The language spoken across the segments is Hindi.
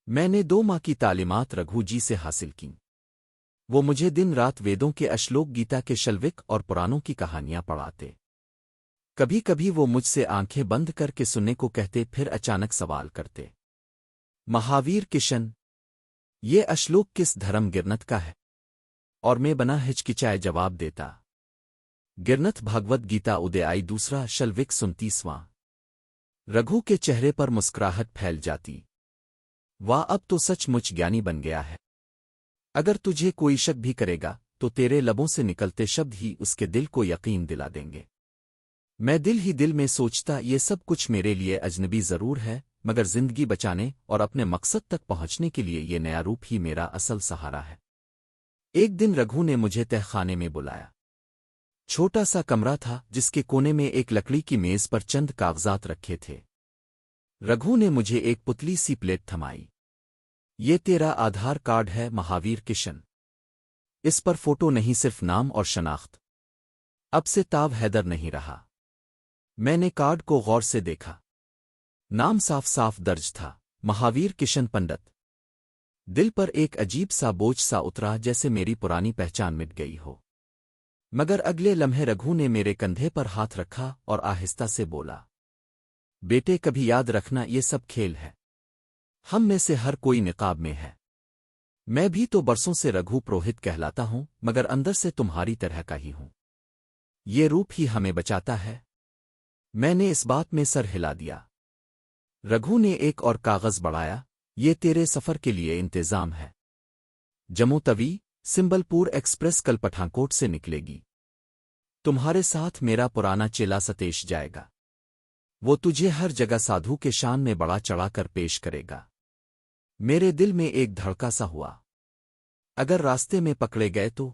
मैंने 2 माह की तालीमात रघु जी से हासिल की। वो मुझे दिन रात वेदों के अश्लोक, गीता के शल्विक और पुराणों की कहानियां पढ़ाते। कभी कभी वो मुझसे आंखें बंद करके सुनने को कहते, फिर अचानक सवाल करते, महावीर किशन, ये अश्लोक किस धर्म गिरनत का है? और मैं बना हिचकिचाए जवाब देता, गिरनत भागवत गीता उदयाई, दूसरा शल्विक 29वां। रघु के चेहरे पर मुस्कुराहट फैल जाती। वाह, अब तो सचमुच ज्ञानी बन गया है। अगर तुझे कोई शक भी करेगा तो तेरे लबों से निकलते शब्द ही उसके दिल को यकीन दिला देंगे। मैं दिल ही दिल में सोचता, ये सब कुछ मेरे लिए अजनबी जरूर है, मगर जिंदगी बचाने और अपने मकसद तक पहुंचने के लिए ये नया रूप ही मेरा असल सहारा है। एक दिन रघु ने मुझे तहखाने में बुलाया। छोटा सा कमरा था जिसके कोने में एक लकड़ी की मेज पर चंद कागजात रखे थे। रघु ने मुझे एक पुतली सी प्लेट थमाई। ये तेरा आधार कार्ड है महावीर किशन। इस पर फोटो नहीं, सिर्फ नाम और शनाख्त। अब से ताव हैदर नहीं रहा। मैंने कार्ड को गौर से देखा। नाम साफ साफ दर्ज था, महावीर किशन पंडित। दिल पर एक अजीब सा बोझ सा उतरा, जैसे मेरी पुरानी पहचान मिट गई हो। मगर अगले लम्हे रघु ने मेरे कंधे पर हाथ रखा और आहिस्ता से बोला, बेटे कभी याद रखना, ये सब खेल है। हम में से हर कोई निकाब में है। मैं भी तो बरसों से रघु पुरोहित कहलाता हूं, मगर अंदर से तुम्हारी तरह का ही हूं। ये रूप ही हमें बचाता है। मैंने इस बात में सर हिला दिया। रघु ने एक और कागज बढ़ाया, ये तेरे सफर के लिए इंतजाम है। जम्मू तवी सिंबलपुर एक्सप्रेस कल पठानकोट से निकलेगी। तुम्हारे साथ मेरा पुराना चेला सतेश जाएगा। वो तुझे हर जगह साधु के शान में बड़ा चढ़ाकर पेश करेगा। मेरे दिल में एक धड़का सा हुआ, अगर रास्ते में पकड़े गए तो?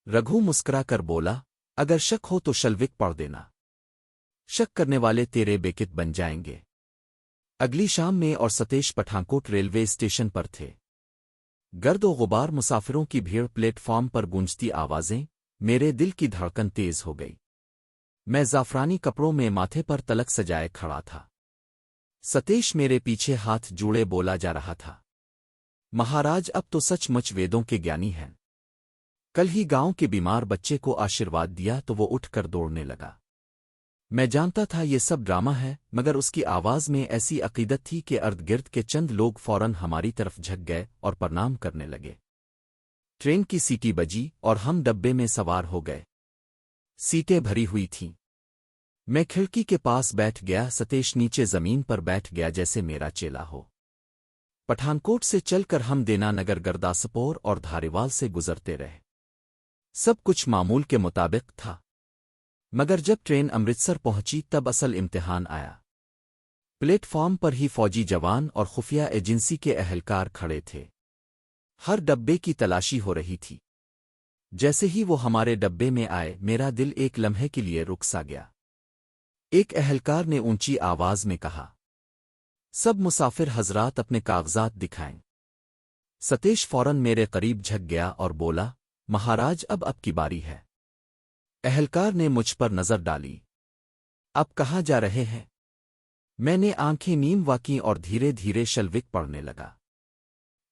रघु मुस्कुरा कर बोला, अगर शक हो तो शल्विक पढ़ देना। शक करने वाले तेरे बेकित बन जाएंगे। अगली शाम में और सतेश पठानकोट रेलवे स्टेशन पर थे। गर्दो गुबार, मुसाफिरों की भीड़, प्लेटफॉर्म पर गूंजती आवाजें। मेरे दिल की धड़कन तेज हो गई। मैं जाफरानी कपड़ों में माथे पर तलक सजाए खड़ा था। सतेश मेरे पीछे हाथ जोड़े बोला जा रहा था, महाराज अब तो सचमुच वेदों के ज्ञानी हैं। कल ही गांव के बीमार बच्चे को आशीर्वाद दिया तो वो उठकर दौड़ने लगा। मैं जानता था ये सब ड्रामा है, मगर उसकी आवाज में ऐसी अकीदत थी कि अर्द गिर्द के चंद लोग फौरन हमारी तरफ झक गए और प्रणाम करने लगे। ट्रेन की सीटी बजी और हम डब्बे में सवार हो गए। सीटें भरी हुई थीं। मैं खिड़की के पास बैठ गया। सतेश नीचे जमीन पर बैठ गया, जैसे मेरा चेला हो। पठानकोट से चलकर हम देना नगर, गुरदासपुर और धारीवाल से गुजरते रहे। सब कुछ मामूल के मुताबिक था, मगर जब ट्रेन अमृतसर पहुंची तब असल इम्तिहान आया। प्लेटफॉर्म पर ही फौजी जवान और खुफिया एजेंसी के अहलकार खड़े थे। हर डब्बे की तलाशी हो रही थी। जैसे ही वो हमारे डब्बे में आए, मेरा दिल एक लम्हे के लिए रुक सा गया। एक अहलकार ने ऊंची आवाज में कहा, सब मुसाफिर हजरात अपने कागजात दिखाएं। सतेश फौरन मेरे करीब झक गया और बोला, महाराज अब आपकी बारी है। अहलकार ने मुझ पर नजर डाली। अब कहाँ जा रहे हैं? मैंने आंखें नीम वाकी और धीरे धीरे शल्विक पढ़ने लगा।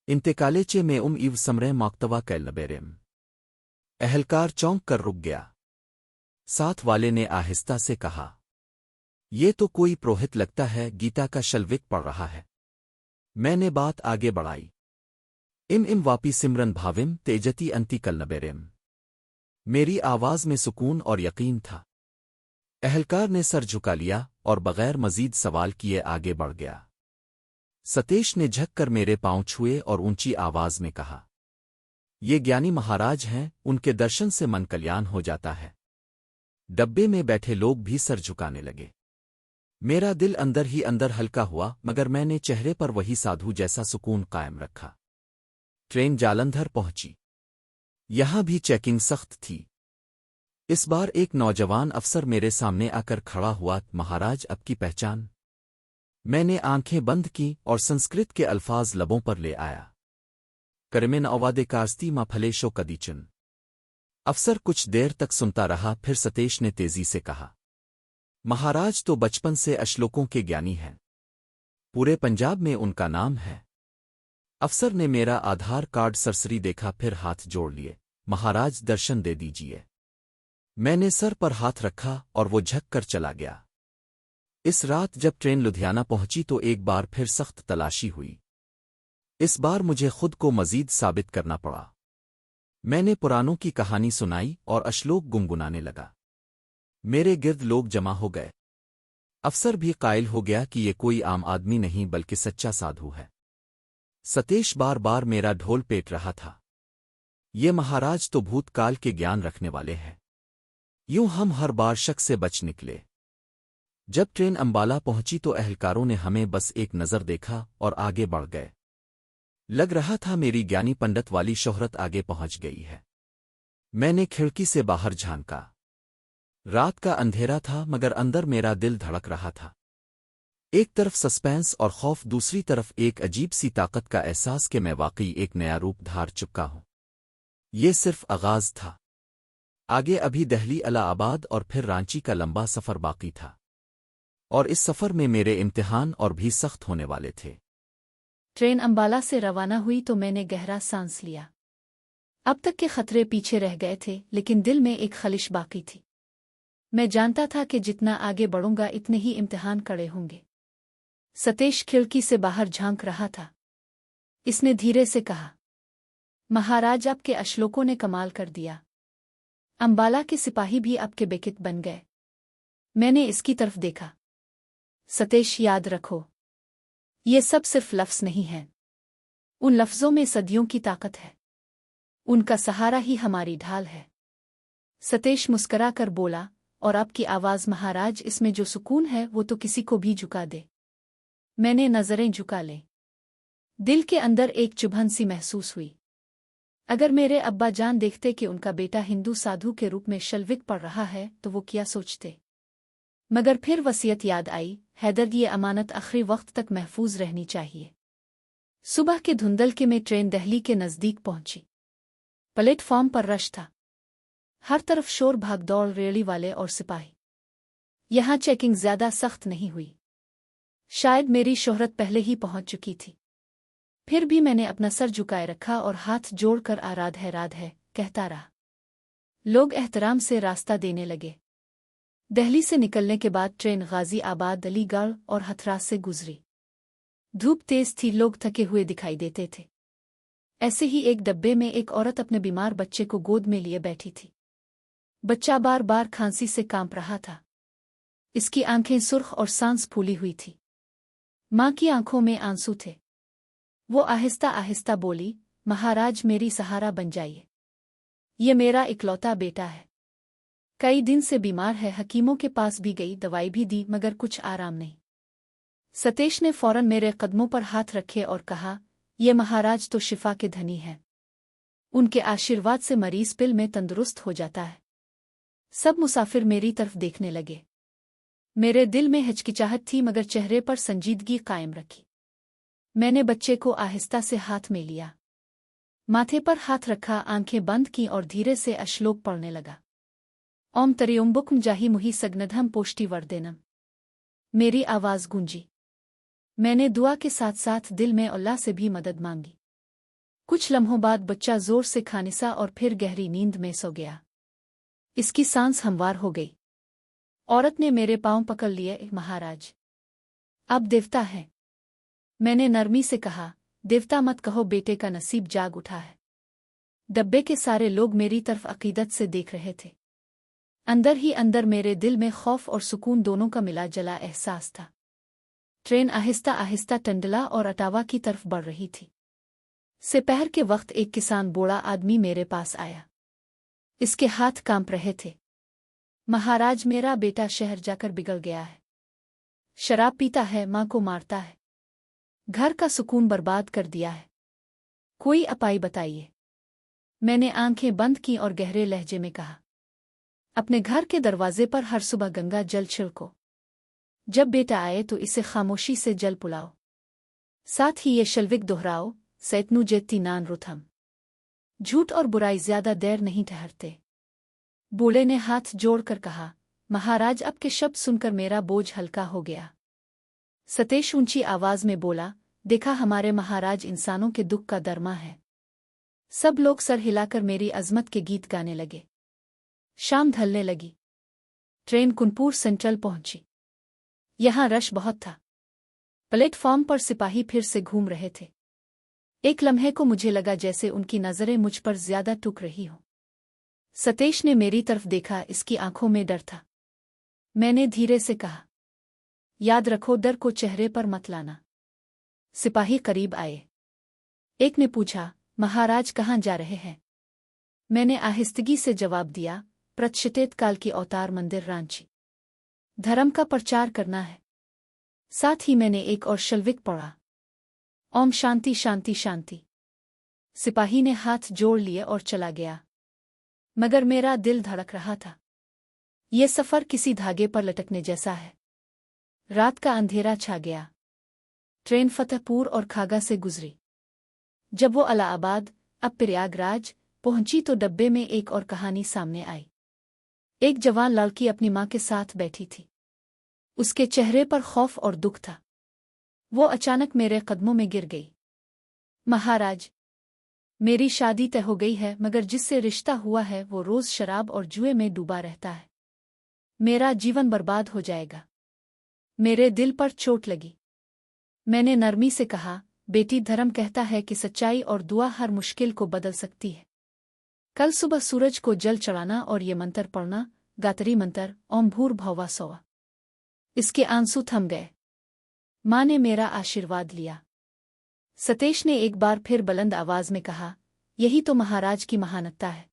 इंतकालेचे में इव समरे माक्तवा कैलबेरेम। अहलकार चौंक कर रुक गया। साथ वाले ने आहिस्ता से कहा, ये तो कोई पुरोहित लगता है, गीता का शल्विक पढ़ रहा है। मैंने बात आगे बढ़ाई, इम वापी सिमरन भाविम तेजती अंति कलनबेरेम। मेरी आवाज में सुकून और यकीन था। अहलकार ने सर झुका लिया और बगैर मजीद सवाल किए आगे बढ़ गया। सतेश ने झककर मेरे पांव छुए और ऊंची आवाज में कहा, ये ज्ञानी महाराज हैं, उनके दर्शन से मन कल्याण हो जाता है। डब्बे में बैठे लोग भी सर झुकाने लगे। मेरा दिल अंदर ही अंदर हल्का हुआ, मगर मैंने चेहरे पर वही साधु जैसा सुकून कायम रखा। ट्रेन जालंधर पहुंची। यहां भी चेकिंग सख्त थी। इस बार एक नौजवान अफसर मेरे सामने आकर खड़ा हुआ, महाराज आपकी पहचान? मैंने आंखें बंद की और संस्कृत के अल्फाज लबों पर ले आया, करमेन अवादे कास्ती मा फलेशो कदीचन। अफसर कुछ देर तक सुनता रहा, फिर सतेश ने तेजी से कहा, महाराज तो बचपन से अश्लोकों के ज्ञानी हैं। पूरे पंजाब में उनका नाम है। अफसर ने मेरा आधार कार्ड सरसरी देखा, फिर हाथ जोड़ लिए। महाराज, दर्शन दे दीजिए। मैंने सर पर हाथ रखा और वो झक कर चला गया। इस रात जब ट्रेन लुधियाना पहुंची तो एक बार फिर सख्त तलाशी हुई। इस बार मुझे खुद को मजीद साबित करना पड़ा। मैंने पुरानों की कहानी सुनाई और अश्लोक गुनगुनाने लगा। मेरे गिर्द लोग जमा हो गए। अफसर भी कायल हो गया कि ये कोई आम आदमी नहीं बल्कि सच्चा साधु है। सतेश बार बार मेरा ढोल पेट रहा था। ये महाराज तो भूतकाल के ज्ञान रखने वाले हैं। यूं हम हर बार शक से बच निकले। जब ट्रेन अंबाला पहुंची तो अहलकारों ने हमें बस एक नज़र देखा और आगे बढ़ गए। लग रहा था मेरी ज्ञानी पंडित वाली शोहरत आगे पहुंच गई है। मैंने खिड़की से बाहर झांका। रात का अंधेरा था मगर अंदर मेरा दिल धड़क रहा था। एक तरफ सस्पेंस और खौफ, दूसरी तरफ एक अजीब सी ताकत का एहसास कि मैं वाकई एक नया रूप धार चुका हूं। ये सिर्फ आगाज था। आगे अभी दिल्ली, इलाहाबाद और फिर रांची का लंबा सफ़र बाकी था। और इस सफ़र में मेरे इम्तिहान और भी सख्त होने वाले थे। ट्रेन अंबाला से रवाना हुई तो मैंने गहरा सांस लिया। अब तक के खतरे पीछे रह गए थे, लेकिन दिल में एक खलिश बाकी थी। मैं जानता था कि जितना आगे बढ़ूंगा इतने ही इम्तिहान कड़े होंगे। सतेश खिड़की से बाहर झांक रहा था। इसने धीरे से कहा, महाराज, आपके अश्लोकों ने कमाल कर दिया। अंबाला के सिपाही भी आपके बेकित बन गए। मैंने इसकी तरफ देखा। सतेश, याद रखो, ये सब सिर्फ लफ्ज़ नहीं हैं। उन लफ्ज़ों में सदियों की ताकत है। उनका सहारा ही हमारी ढाल है। सतेश मुस्करा कर बोला, और आपकी आवाज़ महाराज, इसमें जो सुकून है वो तो किसी को भी झुका दे। मैंने नज़रें झुका ली। दिल के अंदर एक चुभन सी महसूस हुई। अगर मेरे अब्बा जान देखते कि उनका बेटा हिंदू साधु के रूप में शल्विक पढ़ रहा है तो वो क्या सोचते। मगर फिर वसीयत याद आई, हैदर, ये अमानत आखिरी वक्त तक महफूज रहनी चाहिए। सुबह के धुंधलके में ट्रेन दिल्ली के नज़दीक पहुंची। प्लेटफॉर्म पर रश था। हर तरफ शोर, भागदौड़, रेड़ी वाले और सिपाही। यहां चेकिंग ज्यादा सख्त नहीं हुई। शायद मेरी शोहरत पहले ही पहुंच चुकी थी। फिर भी मैंने अपना सर झुकाए रखा और हाथ जोड़कर राध है कहता रहा। लोग एहतराम से रास्ता देने लगे। दिल्ली से निकलने के बाद ट्रेन गाजी आबाद, अलीगढ़ और हथरास से गुजरी। धूप तेज थी, लोग थके हुए दिखाई देते थे। ऐसे ही एक डब्बे में एक औरत अपने बीमार बच्चे को गोद में लिए बैठी थी। बच्चा बार बार खांसी से कांप रहा था। इसकी आंखें सुर्ख और सांस फूली हुई थी। मां की आंखों में आंसू थे। वो आहिस्ता आहिस्ता बोली, महाराज, मेरी सहारा बन जाइए। ये मेरा इकलौता बेटा है। कई दिन से बीमार है। हकीमों के पास भी गई, दवाई भी दी, मगर कुछ आराम नहीं। सतेश ने फौरन मेरे कदमों पर हाथ रखे और कहा, ये महाराज तो शिफा के धनी हैं। उनके आशीर्वाद से मरीज पिल में तंदुरुस्त हो जाता है। सब मुसाफिर मेरी तरफ देखने लगे। मेरे दिल में हिचकिचाहट थी मगर चेहरे पर संजीदगी कायम रखी। मैंने बच्चे को आहिस्ता से हाथ में लिया, माथे पर हाथ रखा, आंखें बंद की और धीरे से अश्लोक पढ़ने लगा। ओम तरियुम्बुक्म जाही मुही सग्नधम पोष्टि वर्देनम। मेरी आवाज गूंजी। मैंने दुआ के साथ साथ दिल में अल्लाह से भी मदद मांगी। कुछ लम्हों बाद बच्चा जोर से खानिसा और फिर गहरी नींद में सो गया। इसकी सांस हमवार हो गई। औरत ने मेरे पांव पकड़ लिए, महाराज, अब देवता है। मैंने नरमी से कहा, देवता मत कहो, बेटे का नसीब जाग उठा है। डब्बे के सारे लोग मेरी तरफ अकीदत से देख रहे थे। अंदर ही अंदर मेरे दिल में खौफ और सुकून दोनों का मिला जला एहसास था। ट्रेन आहिस्ता आहिस्ता टंडला और अटावा की तरफ बढ़ रही थी। दोपहर के वक्त एक किसान बूढ़ा आदमी मेरे पास आया। इसके हाथ कांप रहे थे। महाराज, मेरा बेटा शहर जाकर बिगड़ गया है। शराब पीता है, मां को मारता है, घर का सुकून बर्बाद कर दिया है। कोई उपाय बताइए। मैंने आंखें बंद की और गहरे लहजे में कहा, अपने घर के दरवाजे पर हर सुबह गंगा जल छिड़को। जब बेटा आए तो इसे खामोशी से जल पुलाओ। साथ ही ये शल्विक दोहराओ, सैतनु जेती नान रुथम। झूठ और बुराई ज्यादा देर नहीं ठहरते। बूढ़े ने हाथ जोड़कर कहा, महाराज, आपके शब्द सुनकर मेरा बोझ हल्का हो गया। सतेश ऊंची आवाज में बोला, देखा हमारे महाराज इंसानों के दुख का दरमा है। सब लोग सर हिलाकर मेरी अजमत के गीत गाने लगे। शाम ढलने लगी। ट्रेन कुनपुर सेंट्रल पहुंची। यहां रश बहुत था। प्लेटफॉर्म पर सिपाही फिर से घूम रहे थे। एक लम्हे को मुझे लगा जैसे उनकी नजरें मुझ पर ज्यादा टुक रही हों। सतेश ने मेरी तरफ देखा, इसकी आंखों में डर था। मैंने धीरे से कहा, याद रखो डर को चेहरे पर मत लाना। सिपाही करीब आए। एक ने पूछा, महाराज कहाँ जा रहे हैं? मैंने आहिस्तगी से जवाब दिया, प्रतिष्ठित काल की अवतार मंदिर रांची। धर्म का प्रचार करना है। साथ ही मैंने एक और शल्विक पढ़ा, ओम शांति शांति शांति। सिपाही ने हाथ जोड़ लिए और चला गया, मगर मेरा दिल धड़क रहा था। ये सफर किसी धागे पर लटकने जैसा है। रात का अंधेरा छा गया। ट्रेन फतेहपुर और खागा से गुजरी। जब वो इलाहाबाद, अब प्रयागराज पहुंची तो डब्बे में एक और कहानी सामने आई। एक जवान लड़की अपनी मां के साथ बैठी थी। उसके चेहरे पर खौफ और दुख था। वो अचानक मेरे कदमों में गिर गई। महाराज, मेरी शादी तय हो गई है, मगर जिससे रिश्ता हुआ है वो रोज शराब और जुए में डूबा रहता है। मेरा जीवन बर्बाद हो जाएगा। मेरे दिल पर चोट लगी। मैंने नरमी से कहा, बेटी, धर्म कहता है कि सच्चाई और दुआ हर मुश्किल को बदल सकती है। कल सुबह सूरज को जल चढ़ाना और ये मंत्र पढ़ना, गायत्री मंत्र, ओम भूर्भुवः स्वः। इसके आंसू थम गए। मां ने मेरा आशीर्वाद लिया। सतेश ने एक बार फिर बुलंद आवाज में कहा, यही तो महाराज की महानता है।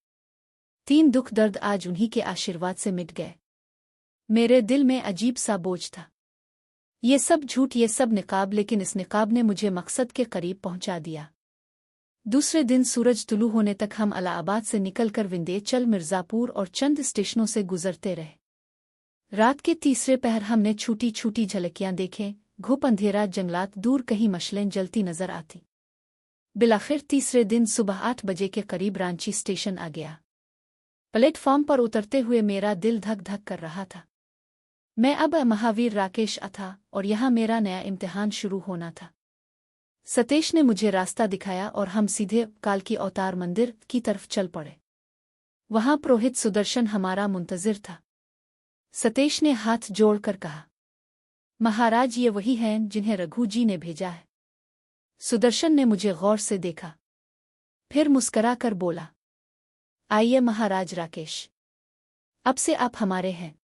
3 दुख दर्द आज उन्हीं के आशीर्वाद से मिट गए। मेरे दिल में अजीब सा बोझ था। ये सब झूठ, ये सब निकाब, लेकिन इस निकाब ने मुझे मकसद के करीब पहुंचा दिया। दूसरे दिन सूरज तुलू होने तक हम इलाहाबाद से निकलकर विंध्याचल, मिर्जापुर और चंद स्टेशनों से गुजरते रहे। रात के तीसरे पहर हमने छूटी छूटी झलकियां देखें। घुप अंधेरा, जंगलात, दूर कहीं मशलें जलती नजर आती। बिलाखिर तीसरे दिन सुबह 8 बजे के करीब रांची स्टेशन आ गया। प्लेटफॉर्म पर उतरते हुए मेरा दिल धक धक कर रहा था। मैं अब महावीर राकेश था और यहाँ मेरा नया इम्तिहान शुरू होना था। सतेश ने मुझे रास्ता दिखाया और हम सीधे काल की अवतार मंदिर की तरफ चल पड़े। वहां पुरोहित सुदर्शन हमारा मुंतजिर था। सतेश ने हाथ जोड़कर कहा, महाराज, ये वही हैं जिन्हें रघु जी ने भेजा है। सुदर्शन ने मुझे गौर से देखा, फिर मुस्कराकर बोला, आइए महाराज राकेश, अब से आप हमारे हैं।